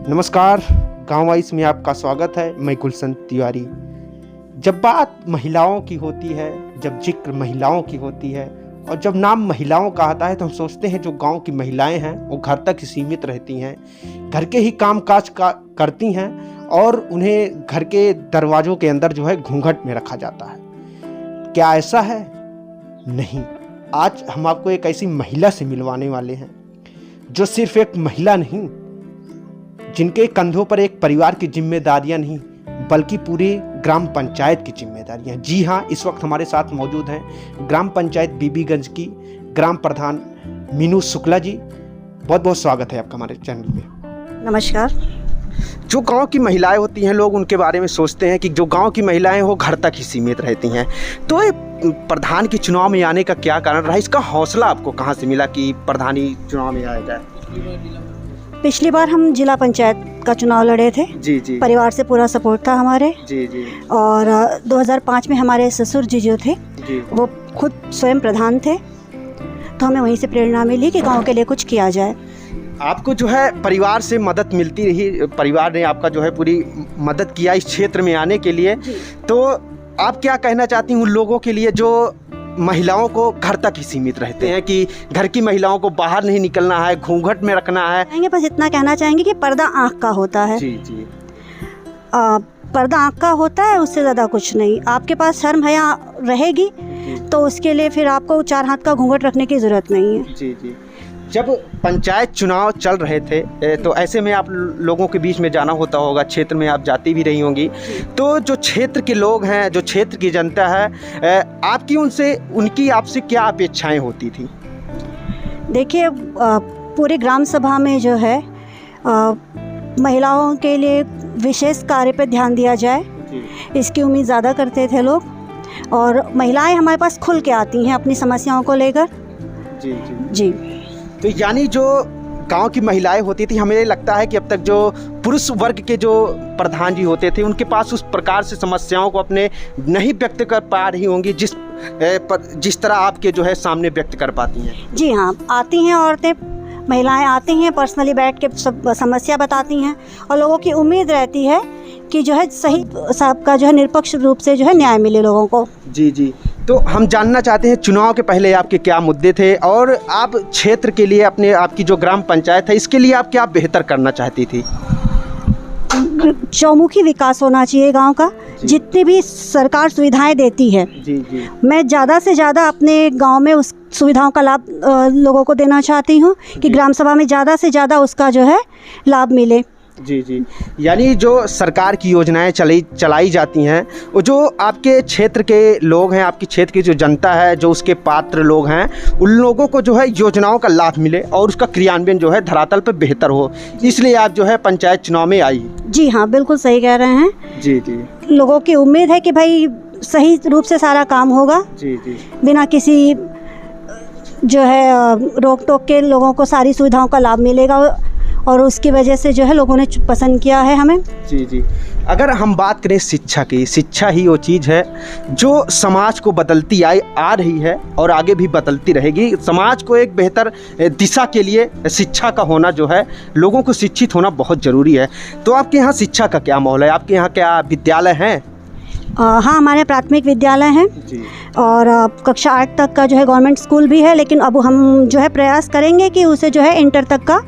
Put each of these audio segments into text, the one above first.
नमस्कार, गाँव वाइस में आपका स्वागत है। मैं गुलशन तिवारी। जब बात महिलाओं की होती है, जब जिक्र महिलाओं की होती है और जब नाम महिलाओं का आता है तो हम सोचते हैं जो गांव की महिलाएं हैं वो घर तक ही सीमित रहती हैं, घर के ही काम काज करती हैं और उन्हें घर के दरवाज़ों के अंदर जो है घूंघट में रखा जाता है। क्या ऐसा है? नहीं। आज हम आपको एक ऐसी महिला से मिलवाने वाले हैं जो सिर्फ एक महिला नहीं, जिनके कंधों पर एक परिवार की जिम्मेदारियां नहीं बल्कि पूरी ग्राम पंचायत की जिम्मेदारियां। जी हाँ, इस वक्त हमारे साथ मौजूद हैं ग्राम पंचायत बीबीगंज की ग्राम प्रधान मीनू शुक्ला जी। बहुत बहुत स्वागत है आपका हमारे चैनल पे। नमस्कार। जो गांव की महिलाएं होती हैं, लोग उनके बारे में सोचते हैं कि जो गांव की महिलाएं वो घर तक ही सीमित रहती हैं। तो प्रधान के चुनाव में आने का क्या कारण रहा? इसका हौसला आपको कहाँ से मिला कि प्रधानी चुनाव में आया जाए? पिछली बार हम जिला पंचायत का चुनाव लड़े थे। जी जी। परिवार से पूरा सपोर्ट था हमारे। जी जी। और 2005 में हमारे ससुर जी जो थे जी, वो खुद स्वयं प्रधान थे, तो हमें वहीं से प्रेरणा मिली कि गांव के लिए कुछ किया जाए। आपको जो है परिवार से मदद मिलती रही, परिवार ने आपका जो है पूरी मदद किया इस क्षेत्र में आने के लिए। तो आप क्या कहना चाहती हैं उन लोगों के लिए जो महिलाओं को घर तक ही सीमित रहते हैं कि घर की महिलाओं को बाहर नहीं निकलना है, घूंघट में रखना है? बस इतना कहना चाहेंगे कि पर्दा आँख का होता है। जी जी। पर्दा आँख का होता है, उससे ज़्यादा कुछ नहीं। आपके पास शर्म हया रहेगी तो उसके लिए फिर आपको 4 हाथ का घूंघट रखने की ज़रूरत नहीं है। जी जी। जब पंचायत चुनाव चल रहे थे तो ऐसे में आप लोगों के बीच में जाना होता होगा, क्षेत्र में आप जाती भी रही होंगी। तो जो क्षेत्र के लोग हैं, जो क्षेत्र की जनता है, आपकी उनकी आपसे क्या अपेक्षाएं होती थी? देखिए, पूरे ग्राम सभा में जो है महिलाओं के लिए विशेष कार्य पर ध्यान दिया जाए, इसकी उम्मीद ज़्यादा करते थे लोग। और महिलाएं हमारे पास खुल के आती हैं अपनी समस्याओं को लेकर। जी जी जी। तो यानी जो गांव की महिलाएं होती थी, हमें लगता है कि अब तक जो पुरुष वर्ग के जो प्रधान जी होते थे उनके पास उस प्रकार से समस्याओं को अपने नहीं व्यक्त कर पा रही होंगी जिस तरह आपके जो है सामने व्यक्त कर पाती हैं। जी हाँ, आती हैं औरतें, महिलाएं आती हैं, पर्सनली बैठ के सब समस्या बताती हैं और लोगों की उम्मीद रहती है कि जो है सही सबका जो है निष्पक्ष रूप से जो है न्याय मिले लोगों को। जी जी। तो हम जानना चाहते हैं चुनाव के पहले आपके क्या मुद्दे थे और आप क्षेत्र के लिए आपकी जो ग्राम पंचायत है इसके लिए आप क्या बेहतर करना चाहती थी? चौमुखी विकास होना चाहिए गांव का। जितनी भी सरकार सुविधाएं देती है, जी जी, मैं ज़्यादा से ज़्यादा अपने गांव में उस सुविधाओं का लाभ लोगों को देना चाहती हूं कि ग्राम सभा में ज़्यादा से ज़्यादा उसका जो है लाभ मिले। जी जी। यानी जो सरकार की योजनाएं चलाई जाती हैं वो जो आपके क्षेत्र के लोग हैं, आपके क्षेत्र की जो जनता है, जो उसके पात्र लोग हैं, उन लोगों को जो है योजनाओं का लाभ मिले और उसका क्रियान्वयन जो है धरातल पर बेहतर हो, इसलिए आप जो है पंचायत चुनाव में आई। जी हाँ, बिल्कुल सही कह रहे हैं। जी जी। लोगों की उम्मीद है कि भाई सही रूप से सारा काम होगा। जी जी। बिना किसी जो है रोक टोक के लोगों को सारी सुविधाओं का लाभ मिलेगा और उसकी वजह से जो है लोगों ने पसंद किया है हमें। जी जी। अगर हम बात करें शिक्षा की, शिक्षा ही वो चीज़ है जो समाज को बदलती आ रही है और आगे भी बदलती रहेगी। समाज को एक बेहतर दिशा के लिए शिक्षा का होना जो है, लोगों को शिक्षित होना बहुत ज़रूरी है। तो आपके यहाँ शिक्षा का क्या माहौल है? आपके यहाँ क्या विद्यालय हैं? हाँ, हमारे प्राथमिक विद्यालय हैं जी। और कक्षा 8 तक का जो है गवर्नमेंट स्कूल भी है, लेकिन अब हम जो है प्रयास करेंगे कि उसे जो है इंटर तक का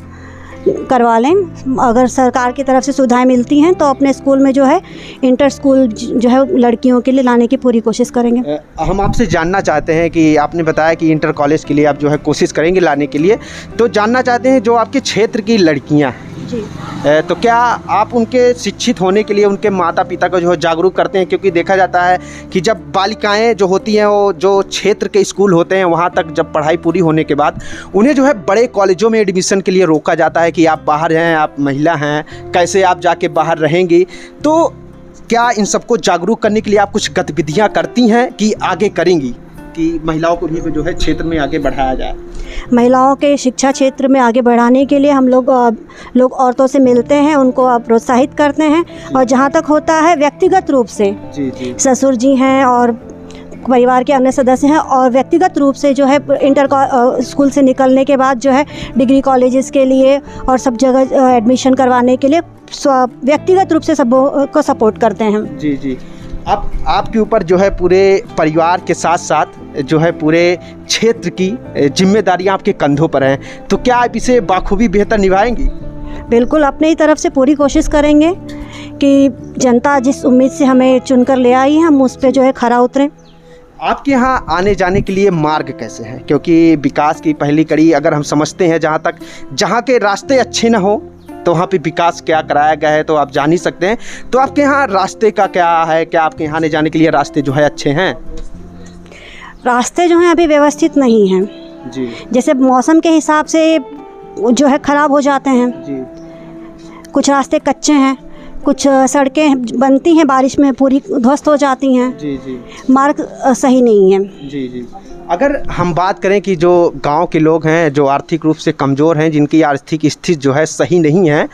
करवा लें। अगर सरकार की तरफ से सुविधाएं मिलती हैं तो अपने स्कूल में जो है इंटर स्कूल जो है लड़कियों के लिए लाने की पूरी कोशिश करेंगे। हम आपसे जानना चाहते हैं कि आपने बताया कि इंटर कॉलेज के लिए आप जो है कोशिश करेंगे लाने के लिए, तो जानना चाहते हैं जो आपके क्षेत्र की लड़कियां जी, तो क्या आप उनके शिक्षित होने के लिए उनके माता पिता को जो है जागरूक करते हैं? क्योंकि देखा जाता है कि जब बालिकाएं जो होती हैं वो जो क्षेत्र के स्कूल होते हैं वहाँ तक जब पढ़ाई पूरी होने के बाद उन्हें जो है बड़े कॉलेजों में एडमिशन के लिए रोका जाता है कि आप बाहर हैं, आप महिला हैं, कैसे आप जाके बाहर रहेंगी। तो क्या इन सबको जागरूक करने के लिए आप कुछ गतिविधियाँ करती हैं कि आगे करेंगी कि महिलाओं को भी जो है क्षेत्र में आगे बढ़ाया जाए? महिलाओं के शिक्षा क्षेत्र में आगे बढ़ाने के लिए हम लोग औरतों से मिलते हैं, उनको प्रोत्साहित करते हैं और जहाँ तक होता है व्यक्तिगत रूप से, जी जी, ससुर जी हैं और परिवार के अन्य सदस्य हैं और व्यक्तिगत रूप से जो है स्कूल से निकलने के बाद जो है डिग्री कॉलेजेस के लिए और सब जगह एडमिशन करवाने के लिए व्यक्तिगत रूप से सबको सपोर्ट करते हैं। जी जी। अब आपके ऊपर जो है पूरे परिवार के साथ साथ जो है पूरे क्षेत्र की जिम्मेदारियां आपके कंधों पर हैं, तो क्या आप इसे बाखूबी बेहतर निभाएंगी? बिल्कुल, अपनी ही तरफ से पूरी कोशिश करेंगे कि जनता जिस उम्मीद से हमें चुनकर ले आई है हम उस पर जो है खरा उतरें। आपके यहाँ आने जाने के लिए मार्ग कैसे हैं? क्योंकि विकास की पहली कड़ी अगर हम समझते हैं, जहाँ के रास्ते अच्छे ना हो तो वहाँ पे विकास क्या कराया गया है तो आप जान ही सकते हैं। तो आपके यहाँ रास्ते का क्या है? क्या आपके यहाँ आने जाने के लिए रास्ते जो है अच्छे हैं? रास्ते जो हैं अभी व्यवस्थित नहीं हैं जी। जैसे मौसम के हिसाब से जो है ख़राब हो जाते हैं जी। कुछ रास्ते कच्चे हैं, कुछ सड़कें बनती हैं बारिश में पूरी ध्वस्त हो जाती हैं। जी जी। मार्ग सही नहीं है। जी जी। अगर हम बात करें कि जो गांव के लोग हैं जो आर्थिक रूप से कमज़ोर हैं, जिनकी आर्थिक स्थिति जो है सही नहीं है,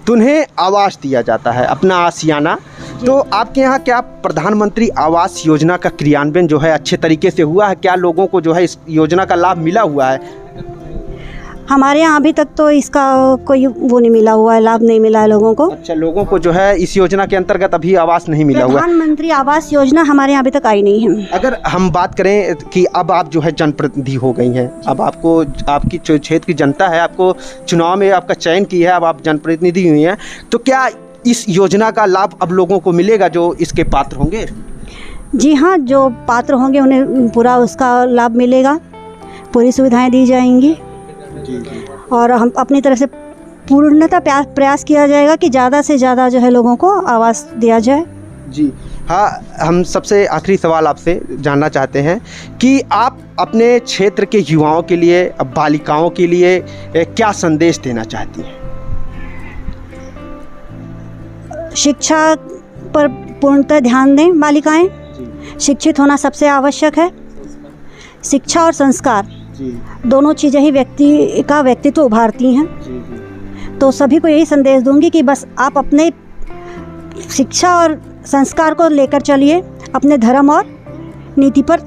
तो उन्हें आवास दिया जाता है, अपना आशियाना। तो आपके यहाँ क्या प्रधानमंत्री आवास योजना का क्रियान्वयन जो है अच्छे तरीके से हुआ है? क्या लोगों को जो है इस योजना का लाभ मिला हुआ है? हमारे यहाँ अभी तक तो इसका कोई वो नहीं मिला हुआ है, लाभ नहीं मिला है लोगों को। अच्छा, लोगों को जो है इस योजना के अंतर्गत अभी आवास नहीं मिला हुआ है। प्रधानमंत्री आवास योजना हमारे यहाँ अभी तक आई नहीं है। अगर हम बात करें कि अब आप जो है जनप्रतिनिधि हो गई हैं, अब आपको आपकी जो क्षेत्र की जनता है आपको चुनाव में आपका चयन की है, अब आप जनप्रतिनिधि हुई हैं, तो क्या इस योजना का लाभ अब लोगों को मिलेगा जो इसके पात्र होंगे? जी हाँ, जो पात्र होंगे उन्हें पूरा उसका लाभ मिलेगा, पूरी सुविधाएं दी जाएंगी। जी जी। और हम अपनी तरफ से पूर्णतः प्रयास किया जाएगा कि ज़्यादा से ज़्यादा जो है लोगों को आवास दिया जाए। जी हाँ, हम सबसे आखिरी सवाल आपसे जानना चाहते हैं कि आप अपने क्षेत्र के युवाओं के लिए, बालिकाओं के लिए क्या संदेश देना चाहती हैं? शिक्षा पर पूर्णतः ध्यान दें बालिकाएं। शिक्षित होना सबसे आवश्यक है। शिक्षा और संस्कार दोनों चीज़ें ही व्यक्ति का व्यक्तित्व उभारती हैं। तो सभी को यही संदेश दूंगी कि बस आप अपने शिक्षा और संस्कार को लेकर चलिए, अपने धर्म और नीति पर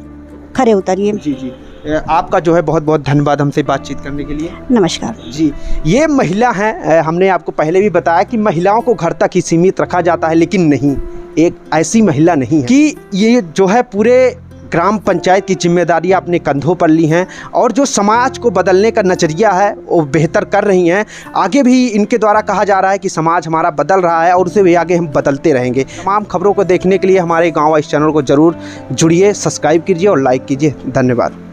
खरे उतरिए। जी जी। आपका जो है बहुत बहुत धन्यवाद हमसे बातचीत करने के लिए। नमस्कार जी। ये महिला हैं, हमने आपको पहले भी बताया कि महिलाओं को घर तक ही सीमित रखा जाता है, लेकिन नहीं, एक ऐसी महिला नहीं है कि ये जो है पूरे ग्राम पंचायत की जिम्मेदारियां अपने कंधों पर ली हैं और जो समाज को बदलने का नज़रिया है वो बेहतर कर रही हैं। आगे भी इनके द्वारा कहा जा रहा है कि समाज हमारा बदल रहा है और उसे भी आगे हम बदलते रहेंगे। तमाम खबरों को देखने के लिए हमारे गाँव वाइस चैनल को ज़रूर जुड़िए, सब्सक्राइब कीजिए और लाइक कीजिए। धन्यवाद।